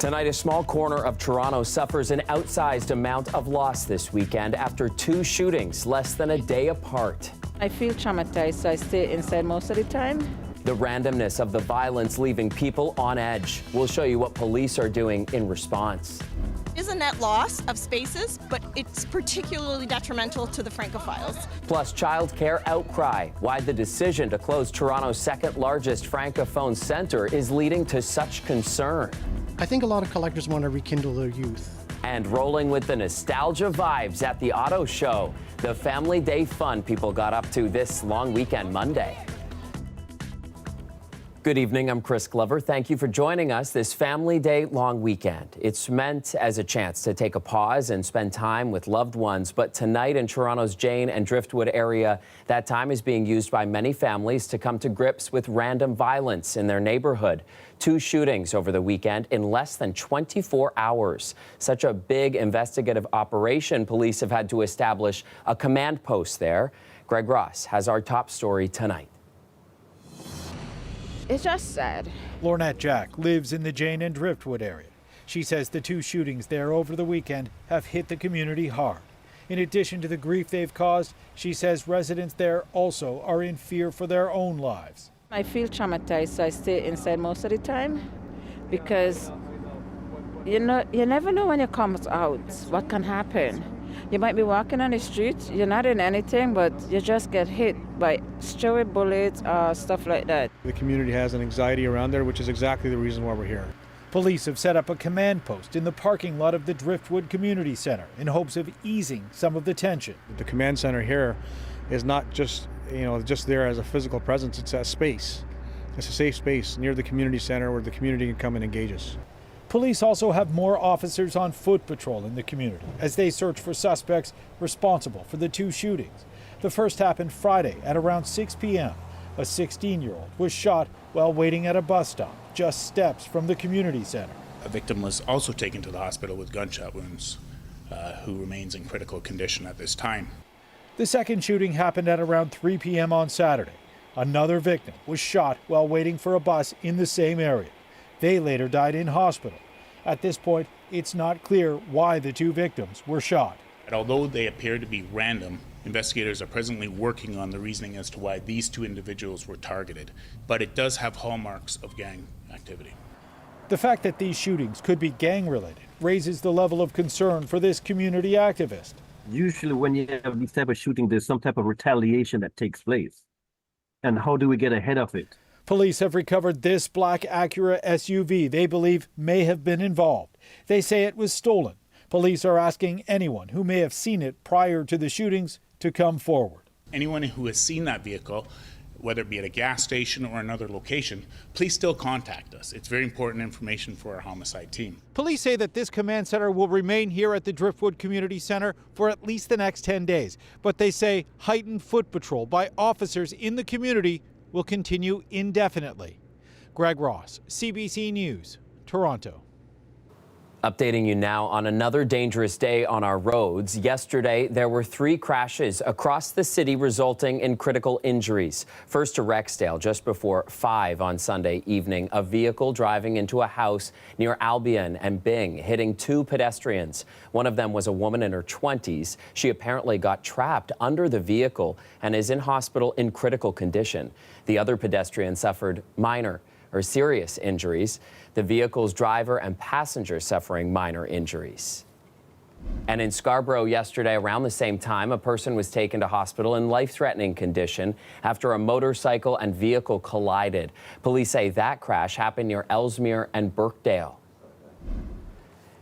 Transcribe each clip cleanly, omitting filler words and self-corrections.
Tonight, a small corner of Toronto suffers an outsized amount of loss this weekend after two shootings less than a day apart. I feel traumatized, so I stay inside most of the time. The randomness of the violence leaving people on edge. We'll show you what police are doing in response. Is a net loss of spaces, but it's particularly detrimental to the Francophiles. Plus, childcare outcry. Why the decision to close Toronto's second largest Francophone centre is leading to such concern. I think a lot of collectors want to rekindle their youth. And rolling with the nostalgia vibes at the auto show. The Family Day fun people got up to this long weekend Monday. Good evening, I'm Chris Glover. Thank you for joining us this Family Day long weekend. It's meant as a chance to take a pause and spend time with loved ones, but tonight in Toronto's Jane and Driftwood area, that time is being used by many families to come to grips with random violence in their neighborhood. Two shootings over the weekend in less than 24 hours. Such a big investigative operation, police have had to establish a command post there. Greg Ross has our top story tonight. It's just sad. Lornette Jack lives in the Jane and Driftwood area. She says the two shootings there over the weekend have hit the community hard. In addition to the grief they've caused, she says residents there also are in fear for their own lives. I feel traumatized, so I stay inside most of the time because you never know when it comes out what can happen. You might be walking on the street, you're not in anything, but you just get hit by stray bullets or stuff like that. The community has an anxiety around there, which is exactly the reason why we're here. Police have set up a command post in the parking lot of the Driftwood Community Center in hopes of easing some of the tension. The command center here is not just there as a physical presence, it's a space. It's a safe space near the community center where the community can come and engage us. Police also have more officers on foot patrol in the community as they search for suspects responsible for the two shootings. The first happened Friday at around 6 p.m. A 16-year-old was shot while waiting at a bus stop just steps from the community center. A victim was also taken to the hospital with gunshot wounds, who remains in critical condition at this time. The second shooting happened at around 3 p.m. on Saturday. Another victim was shot while waiting for a bus in the same area. They later died in hospital. At this point, it's not clear why the two victims were shot. And although they appear to be random, investigators are presently working on the reasoning as to why these two individuals were targeted. But it does have hallmarks of gang activity. The fact that these shootings could be gang-related raises the level of concern for this community activist. Usually when you have these type of shooting, there's some type of retaliation that takes place. And how do we get ahead of it? Police have recovered this black Acura SUV they believe may have been involved. They say it was stolen. Police are asking anyone who may have seen it prior to the shootings to come forward. Anyone who has seen that vehicle, whether it be at a gas station or another location, please still contact us. It's very important information for our homicide team. Police say that this command center will remain here at the Driftwood Community Center for at least the next 10 days. But they say heightened foot patrol by officers in the community will continue indefinitely. Greg Ross, CBC News, Toronto. Updating you now on another dangerous day on our roads. Yesterday, there were 3 crashes across the city resulting in critical injuries. First to Rexdale, just before 5 on Sunday evening, a vehicle driving into a house near Albion and Byng, hitting 2 pedestrians. One of them was a woman in her 20s. She apparently got trapped under the vehicle and is in hospital in critical condition. The other pedestrian suffered minor or serious injuries. The vehicle's driver and passenger suffering minor injuries. And in Scarborough yesterday, around the same time, a person was taken to hospital in life-threatening condition after a motorcycle and vehicle collided. Police say that crash happened near Ellesmere and Birkdale.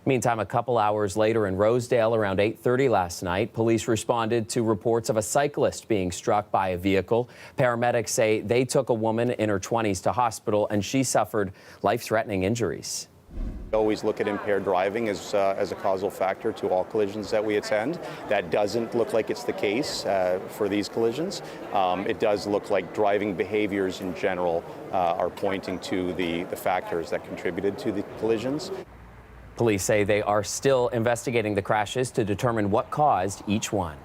Meantime, a couple hours later in Rosedale, around 8:30 last night, police responded to reports of a cyclist being struck by a vehicle. Paramedics say they took a woman in her 20s to hospital and she suffered life-threatening injuries. We always look at impaired driving as a causal factor to all collisions that we attend. That doesn't look like it's the case for these collisions. It does look like driving behaviors in general are pointing to the factors that contributed to the collisions. Police say they are still investigating the crashes to determine what caused each one.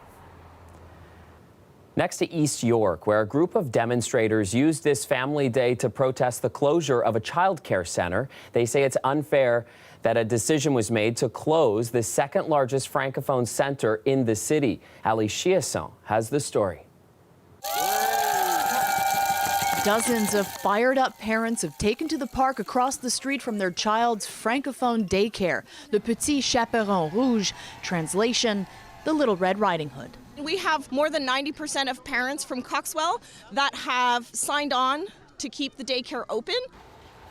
Next to East York, where a group of demonstrators used this family day to protest the closure of a child care center. They say it's unfair that a decision was made to close the second largest Francophone center in the city. Ali Chiasson has the story. Dozens of fired-up parents have taken to the park across the street from their child's Francophone daycare, Le Petit Chaperon Rouge, translation, the Little Red Riding Hood. We have more than 90% of parents from Coxwell that have signed on to keep the daycare open.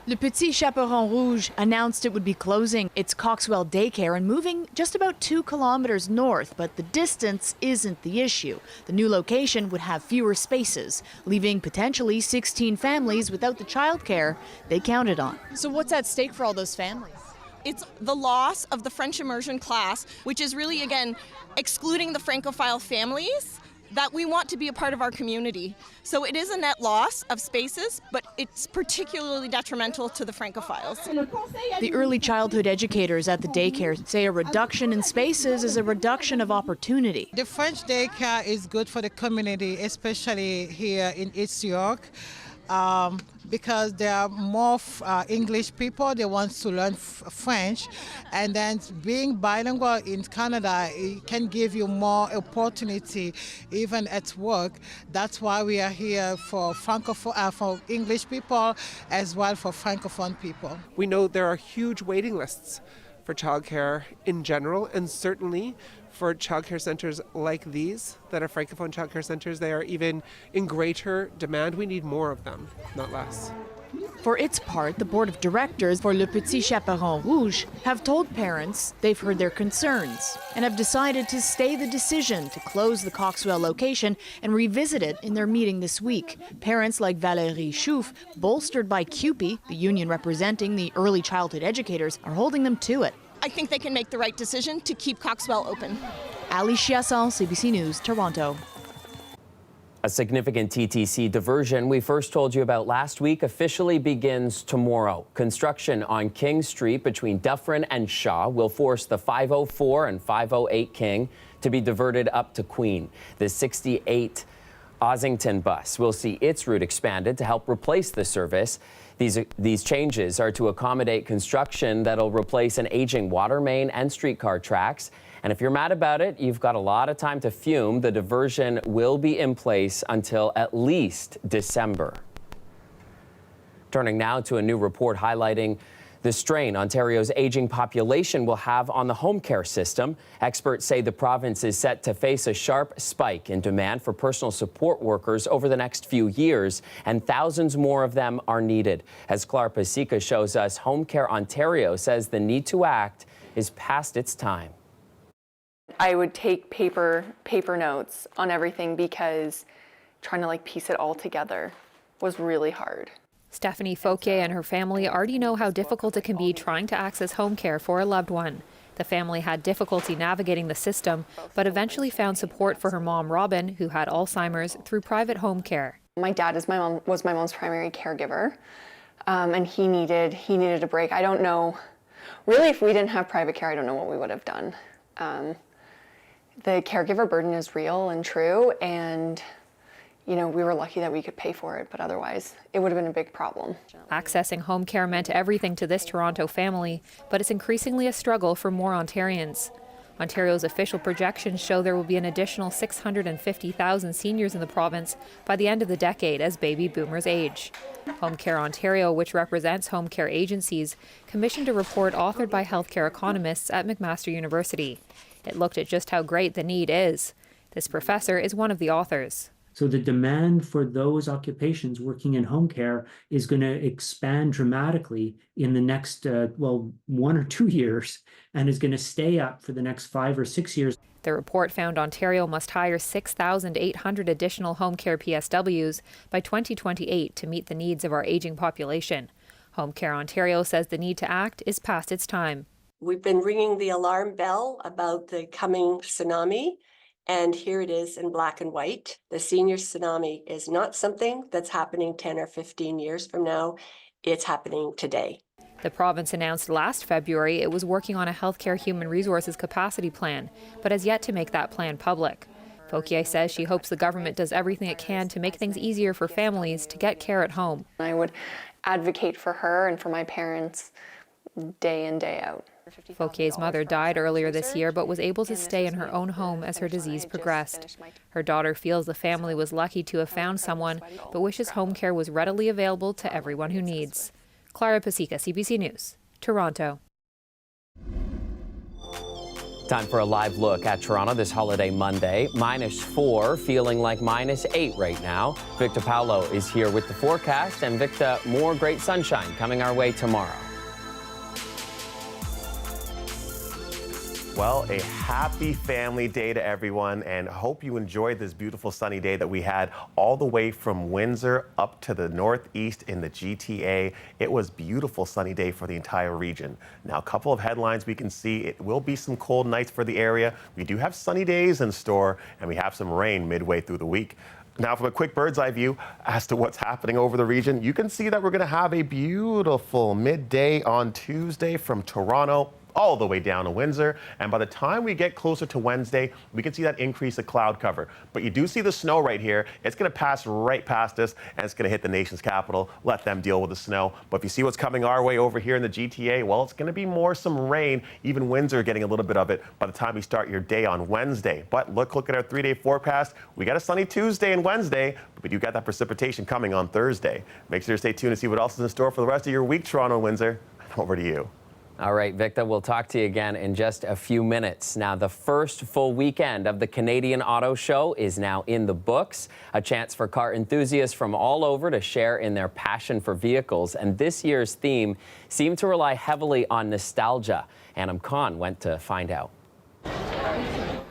Le Petit Chaperon Rouge announced it would be closing its Coxwell daycare and moving just about 2 kilometers north, but the distance isn't the issue. The new location would have fewer spaces, leaving potentially 16 families without the childcare they counted on. So what's at stake for all those families? It's the loss of the French immersion class, which is really, again, excluding the Francophile families that we want to be a part of our community. So it is a net loss of spaces, but it's particularly detrimental to the Francophiles. The early childhood educators at the daycare say a reduction in spaces is a reduction of opportunity. The French daycare is good for the community, especially here in East York. Because there are more English people, they want to learn French, and then being bilingual in Canada, it can give you more opportunity even at work. That's why we are here for Francophone, for English people as well for Francophone people. We know there are huge waiting lists for childcare in general, and certainly for childcare centres like these that are Francophone childcare centres, they are even in greater demand. We need more of them, not less. For its part, the board of directors for Le Petit Chaperon Rouge have told parents they've heard their concerns and have decided to stay the decision to close the Coxwell location and revisit it in their meeting this week. Parents like Valérie Chouf, bolstered by CUPE, the union representing the early childhood educators, are holding them to it. I think they can make the right decision to keep Coxwell open. Ali Chiasson, CBC News, Toronto. A significant TTC diversion we first told you about last week officially begins tomorrow. Construction on King Street between Dufferin and Shaw will force the 504 and 508 King to be diverted up to Queen. The 68 Ossington bus will see its route expanded to help replace the service. These changes are to accommodate construction that'll replace an aging water main and streetcar tracks. And if you're mad about it, you've got a lot of time to fume. The diversion will be in place until at least December. Turning now to a new report highlighting the strain Ontario's aging population will have on the home care system. Experts say the province is set to face a sharp spike in demand for personal support workers over the next few years, and thousands more of them are needed. As Clara Pasica shows us, Home Care Ontario says the need to act is past its time. I would take paper notes on everything because trying to piece it all together was really hard. Stephanie Fauquier and her family already know how difficult it can be trying to access home care for a loved one. The family had difficulty navigating the system, but eventually found support for her mom, Robin, who had Alzheimer's, through private home care. My dad was my mom's primary caregiver, and he needed a break. I don't know, really, if we didn't have private care, I don't know what we would have done. The caregiver burden is real and true, and we were lucky that we could pay for it, but otherwise it would have been a big problem. Accessing home care meant everything to this Toronto family, but it's increasingly a struggle for more Ontarians. Ontario's official projections show there will be an additional 650,000 seniors in the province by the end of the decade as baby boomers age. Home Care Ontario, which represents home care agencies, commissioned a report authored by healthcare economists at McMaster University. It looked at just how great the need is. This professor is one of the authors. So the demand for those occupations working in home care is going to expand dramatically in the next, 1 or 2 years, and is going to stay up for the next 5 or 6 years. The report found Ontario must hire 6,800 additional home care PSWs by 2028 to meet the needs of our aging population. Home Care Ontario says the need to act is past its time. We've been ringing the alarm bell about the coming tsunami. And here it is in black and white. The senior tsunami is not something that's happening 10 or 15 years from now. It's happening today. The province announced last February it was working on a healthcare human resources capacity plan, but has yet to make that plan public. Fauquier says she hopes the government does everything it can to make things easier for families to get care at home. I would advocate for her and for my parents day in, day out. Fauquier's mother died earlier this year but was able to stay in her own home as her disease progressed. Her daughter feels the family was lucky to have found someone, but wishes home care was readily available to everyone who needs. Clara Pasica, CBC News, Toronto. Time for a live look at Toronto this holiday Monday. -4, feeling like -8 right now. Victor Paulo is here with the forecast. And Victor, more great sunshine coming our way tomorrow. Well, a happy family day to everyone, and hope you enjoyed this beautiful sunny day that we had all the way from Windsor up to the northeast in the GTA. It was beautiful sunny day for the entire region. Now, a couple of headlines we can see. It will be some cold nights for the area. We do have sunny days in store, and we have some rain midway through the week. Now, from a quick bird's eye view as to what's happening over the region, you can see that we're going to have a beautiful midday on Tuesday from Toronto all the way down to Windsor. And by the time we get closer to Wednesday, we can see that increase of cloud cover. But you do see the snow right here. It's going to pass right past us, and it's going to hit the nation's capital. Let them deal with the snow. But if you see what's coming our way over here in the GTA, well, it's going to be more some rain. Even Windsor getting a little bit of it by the time you start your day on Wednesday. But look at our 3-day forecast. We got a sunny Tuesday and Wednesday, but we do got that precipitation coming on Thursday. Make sure to stay tuned to see what else is in store for the rest of your week, Toronto and Windsor. Over to you. All right, Victor, we'll talk to you again in just a few minutes. Now, the first full weekend of the Canadian Auto Show is now in the books, a chance for car enthusiasts from all over to share in their passion for vehicles. And this year's theme seemed to rely heavily on nostalgia. Anam Khan went to find out.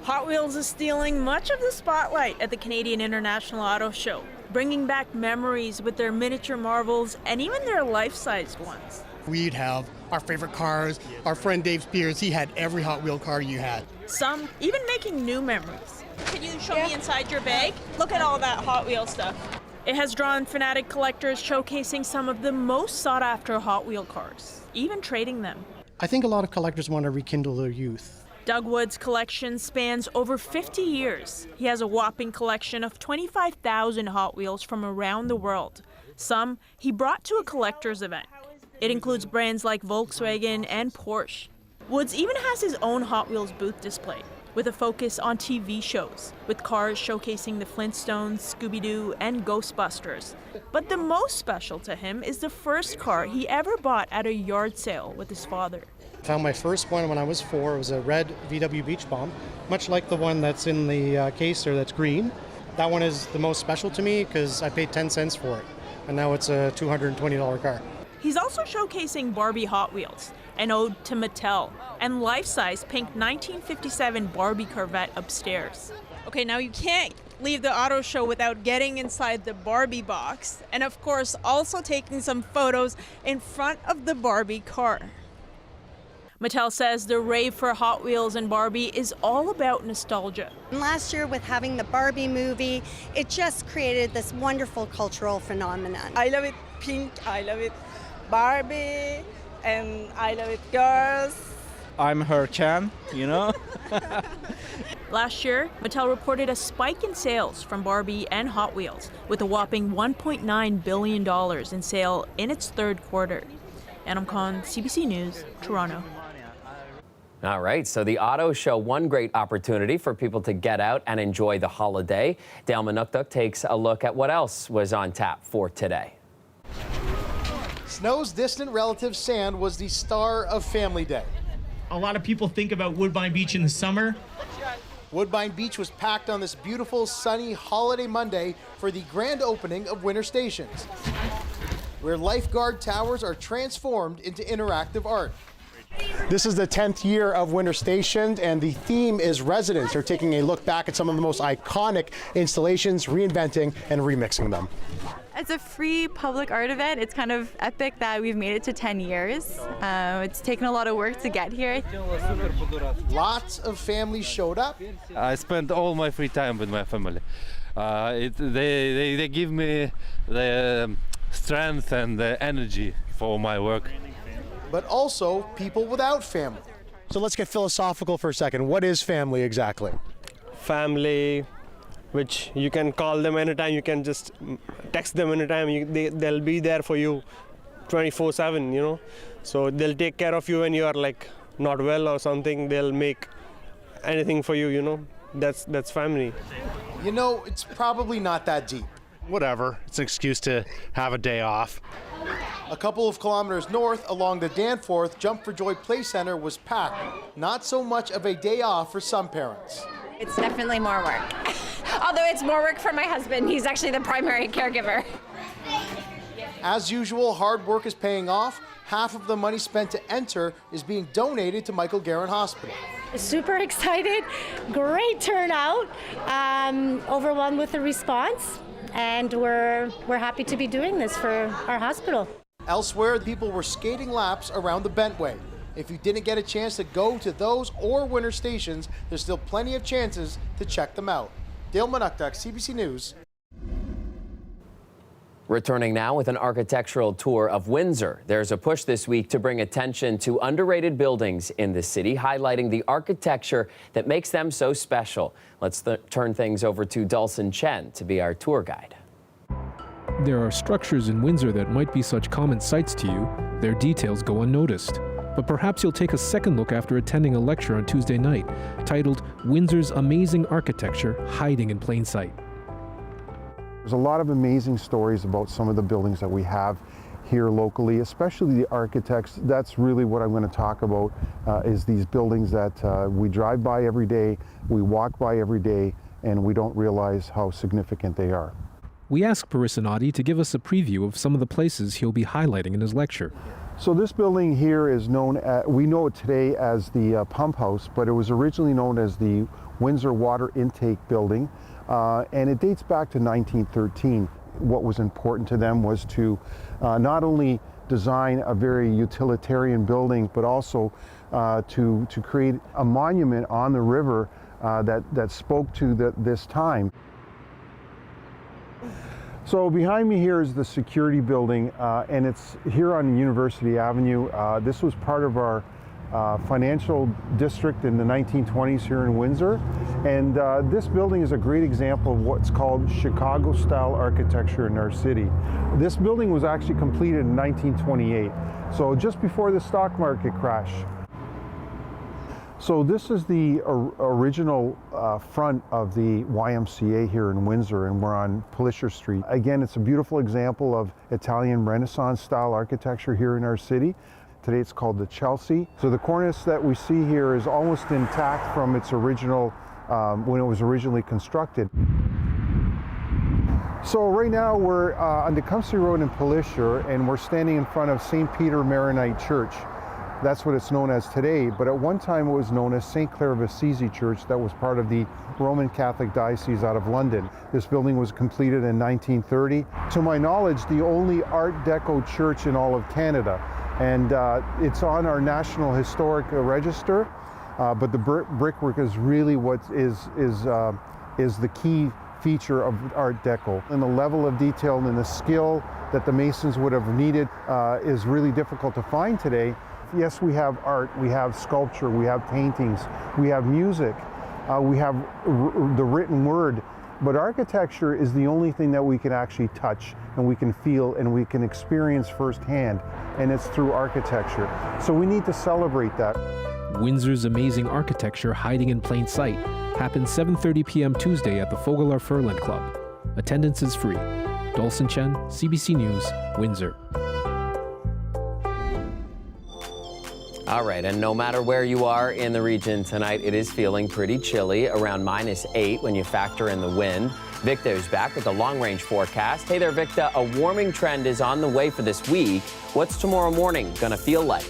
Hot Wheels is stealing much of the spotlight at the Canadian International Auto Show, bringing back memories with their miniature marvels and even their life-sized ones. We'd have our favorite cars. Our friend Dave Spears, he had every Hot Wheel car you had. Some even making new memories. Can you show me inside your bag? Look at all that Hot Wheel stuff. It has drawn fanatic collectors showcasing some of the most sought-after Hot Wheel cars, even trading them. I think a lot of collectors want to rekindle their youth. Doug Wood's collection spans over 50 years. He has a whopping collection of 25,000 Hot Wheels from around the world. Some he brought to a collector's event. It includes brands like Volkswagen and Porsche. Woods even has his own Hot Wheels booth display, with a focus on TV shows, with cars showcasing the Flintstones, Scooby-Doo, and Ghostbusters. But the most special to him is the first car he ever bought at a yard sale with his father. I found my first one when I was 4. It was a red VW Beach Bomb, much like the one that's in the case there that's green. That one is the most special to me because I paid 10 cents for it, and now it's a $220 car. He's also showcasing Barbie Hot Wheels, an ode to Mattel, and life-size pink 1957 Barbie Corvette upstairs. Okay, now you can't leave the auto show without getting inside the Barbie box, and of course also taking some photos in front of the Barbie car. Mattel says the rave for Hot Wheels and Barbie is all about nostalgia. Last year with having the Barbie movie, it just created this wonderful cultural phenomenon. I love it pink, I love it Barbie, and I love it girls. I'm her Chan, you know? Last year, Mattel reported a spike in sales from Barbie and Hot Wheels, with a whopping $1.9 billion in sale in its third quarter. Anam Khan, CBC News, Toronto. All right, so the auto show, one great opportunity for people to get out and enjoy the holiday. Dale Manukduk takes a look at what else was on tap for today. Snow's distant relative Sand was the star of Family Day. A lot of people think about Woodbine Beach in the summer. Woodbine Beach was packed on this beautiful, sunny holiday Monday for the grand opening of Winter Stations, where lifeguard towers are transformed into interactive art. This is the 10th year of Winter Station, and the theme is residents. They're taking a look back at some of the most iconic installations, reinventing and remixing them. It's a free public art event. It's kind of epic that we've made it to 10 years. It's taken a lot of work to get here. Lots of families showed up. I spend all my free time with my family. They give me the strength and the energy for my work. But also people without family. So let's get philosophical for a second. What is family exactly? Family which you can call them anytime. You can just text them anytime. They'll be there for you 24/7, you know. So they'll take care of you when you are like not well or something. They'll make anything for you, you know. That's family. You know, it's probably not that deep. Whatever. It's an excuse to have a day off. A couple of kilometers north along the Danforth Jump for Joy Play Center was packed. Not so much of a day off for some parents. It's definitely more work. Although it's more work for my husband. He's actually the primary caregiver. As usual, hard work is paying off. Half of the money spent to enter is being donated to Michael Garron Hospital. Super excited, great turnout, overwhelmed with the response, and we're happy to be doing this for our hospital. Elsewhere, people were skating laps around the Bentway. If you didn't get a chance to go to those or winter stations, there's still plenty of chances to check them out. Dale Manuktuk, CBC News. Returning now with an architectural tour of Windsor. There's a push this week to bring attention to underrated buildings in the city, highlighting the architecture that makes them so special. Let's turn things over to Dulcin Chen to be our tour guide. There are structures in Windsor that might be such common sights to you, their details go unnoticed. But perhaps you'll take a second look after attending a lecture on Tuesday night titled Windsor's Amazing Architecture Hiding in Plain Sight. There's a lot of amazing stories about some of the buildings that we have here locally, especially the architects. That's really what I'm going to talk about, is these buildings that we drive by every day, we walk by every day, and we don't realize how significant they are. We asked Parissanati to give us a preview of some of the places he'll be highlighting in his lecture. So this building here is known, we know it today as the pump house, but it was originally known as the Windsor Water Intake Building, and it dates back to 1913. What was important to them was to not only design a very utilitarian building, but also to create a monument on the river that spoke to this time. So behind me here is the security building, and it's here on University Avenue. This was part of our financial district in the 1920s here in Windsor. And this building is a great example of what's called Chicago-style architecture in our city. This building was actually completed in 1928, so just before the stock market crash. So this is the original front of the YMCA here in Windsor, and we're on Plisher Street. Again, it's a beautiful example of Italian Renaissance style architecture here in our city. Today it's called the Chelsea. So the cornice that we see here is almost intact from its original, when it was originally constructed. So right now we're on Tecumseh Road in Plisher, and we're standing in front of St. Peter Maronite Church. That's what it's known as today, but at one time it was known as St. Clare of Assisi Church, that was part of the Roman Catholic Diocese out of London. This building was completed in 1930. To my knowledge, the only Art Deco church in all of Canada, and it's on our National Historic Register, but the brickwork is really what is the key feature of Art Deco. And the level of detail and the skill that the Masons would have needed is really difficult to find today. Yes, we have art, we have sculpture, we have paintings, we have music, we have the written word, but architecture is the only thing that we can actually touch and we can feel and we can experience firsthand, and it's through architecture. So we need to celebrate that. Windsor's Amazing Architecture Hiding in Plain Sight happens 7:30 p.m. Tuesday at the Fogelar Furland Club. Attendance is free. Dulcin Chen, CBC News, Windsor. All right, and no matter where you are in the region tonight, it is feeling pretty chilly, around -8 when you factor in the wind. Victa is back with a long-range forecast. Hey there, Victa. A warming trend is on the way for this week. What's tomorrow morning going to feel like?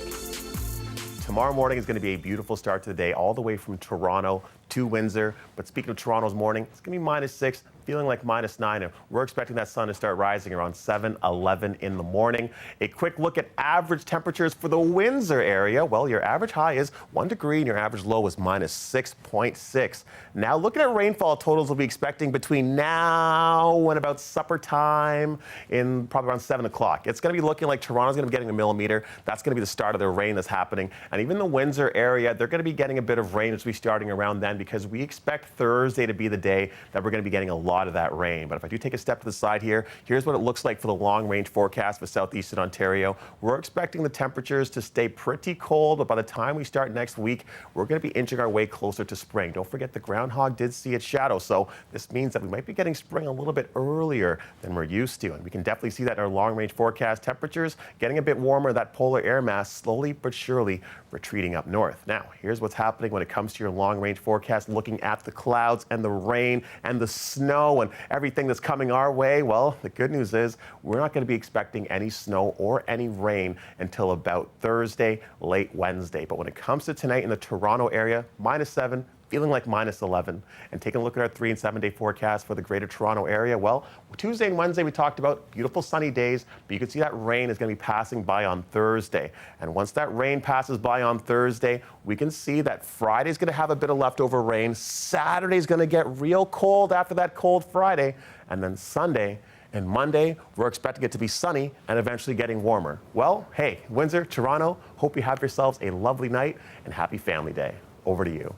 Tomorrow morning is going to be a beautiful start to the day, all the way from Toronto to Windsor. But speaking of Toronto's morning, it's going to be -6, feeling like -9. And we're expecting that sun to start rising around 7:11 in the morning. A quick look at average temperatures for the Windsor area. Well, your average high is 1 degree and your average low is -6.6. Now, looking at rainfall totals, we'll be expecting between now and about supper time in probably around 7 o'clock. It's going to be looking like Toronto's going to be getting 1 millimeter. That's going to be the start of the rain that's happening. And even the Windsor area, they're going to be getting a bit of rain as we starting around then, because we expect Thursday to be the day that we're going to be getting a lot of that rain. But if I do take a step to the side here, here's what it looks like for the long-range forecast for southeastern Ontario. We're expecting the temperatures to stay pretty cold, but by the time we start next week, we're going to be inching our way closer to spring. Don't forget the groundhog did see its shadow, so this means that we might be getting spring a little bit earlier than we're used to. And we can definitely see that in our long-range forecast. Temperatures getting a bit warmer, that polar air mass slowly but surely retreating up north. Now, here's what's happening when it comes to your long-range forecast, looking at the clouds and the rain and the snow and everything that's coming our way. Well, the good news is we're not going to be expecting any snow or any rain until about Thursday, late Wednesday. But when it comes to tonight in the Toronto area, -7, feeling like -11. And taking a look at our 3 and 7 day forecast for the greater Toronto area, well, Tuesday and Wednesday we talked about beautiful sunny days, but you can see that rain is going to be passing by on Thursday. And once that rain passes by on Thursday, we can see that Friday's going to have a bit of leftover rain. Saturday's going to get real cold after that cold Friday. And then Sunday and Monday, we're expecting it to be sunny and eventually getting warmer. Well, hey, Windsor, Toronto, hope you have yourselves a lovely night and happy Family Day. Over to you.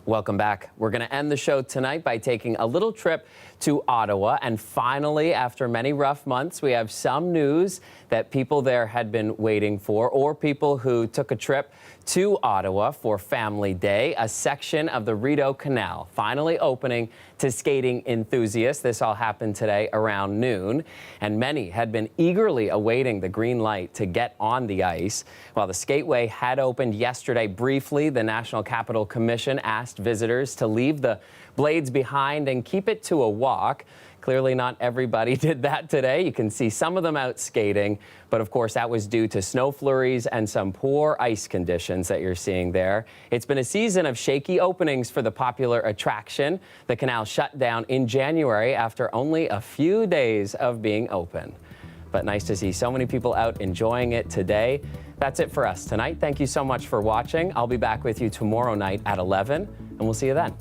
Welcome back. We're going to end the show tonight by taking a little trip to Ottawa. And finally, after many rough months, we have some news that people there had been waiting for, or people who took a trip to Ottawa for Family Day. A section of the Rideau Canal finally opening to skating enthusiasts. This all happened today around noon, and many had been eagerly awaiting the green light to get on the ice. While the skateway had opened yesterday briefly, the National Capital Commission asked visitors to leave the blades behind and keep it to a walk. Clearly not everybody did that today. You can see some of them out skating, but of course that was due to snow flurries and some poor ice conditions that you're seeing there. It's been a season of shaky openings for the popular attraction. The canal shut down in January after only a few days of being open. But nice to see so many people out enjoying it today. That's it for us tonight. Thank you so much for watching. I'll be back with you tomorrow night at 11, and we'll see you then.